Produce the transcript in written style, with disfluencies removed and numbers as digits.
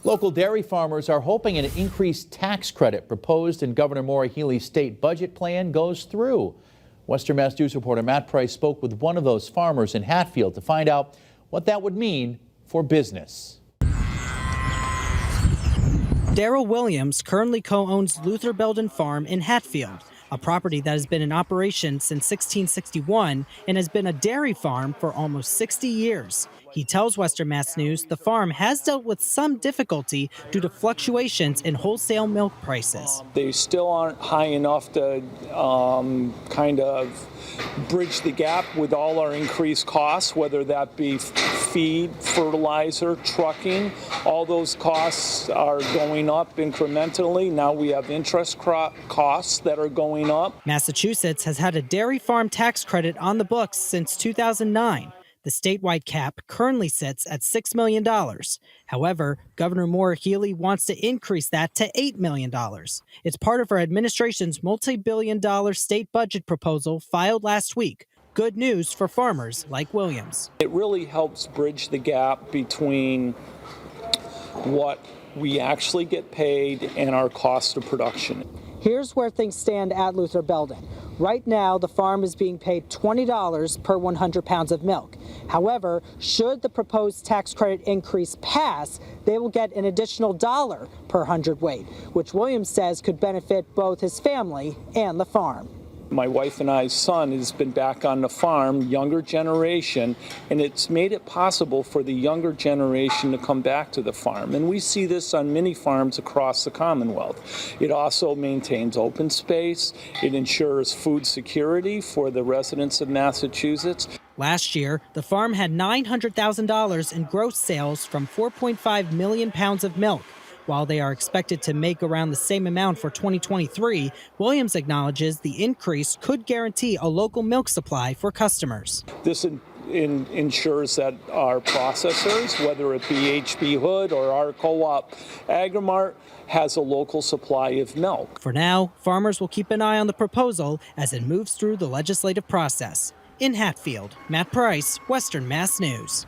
Local dairy farmers are hoping an increased tax credit proposed in Governor Maura Healey's state budget plan goes through. Western Mass News reporter Matt Price spoke with one of those farmers in Hatfield to find out what that would mean for business. Darrell Williams currently co-owns Luther Belden Farm in Hatfield, a property that has been in operation since 1661 and has been a dairy farm for almost 60 years. He tells Western Mass News the farm has dealt with some difficulty due to fluctuations in wholesale milk prices. They still aren't high enough to kind of bridge the gap with all our increased costs, whether that be feed, fertilizer, trucking. All those costs are going up incrementally. Now we have interest costs that are going up. Massachusetts has had a dairy farm tax credit on the books since 2009. The statewide cap currently sits at $6 million. However, Governor Maura Healey wants to increase that to $8 million. It's part of her administration's multi-billion-dollar state budget proposal filed last week. Good news for farmers like Williams. It really helps bridge the gap between what we actually get paid and our cost of production. Here's where things stand at Luther Belden. Right now, the farm is being paid $20 per 100 pounds of milk. However, should the proposed tax credit increase pass, they will get an additional $1 per hundredweight, which Williams says could benefit both his family and the farm. My wife and I's son has been back on the farm, younger generation, and it's made it possible for the younger generation to come back to the farm. And we see this on many farms across the Commonwealth. It also maintains open space. It ensures food security for the residents of Massachusetts. Last year, the farm had $900,000 in gross sales from 4.5 million pounds of milk. While they are expected to make around the same amount for 2023, Williams acknowledges the increase could guarantee a local milk supply for customers. This ensures that our processors, whether it be HB Hood or our co-op Agrimart, has a local supply of milk. For now, farmers will keep an eye on the proposal as it moves through the legislative process. In Hatfield, Matt Price, Western Mass News.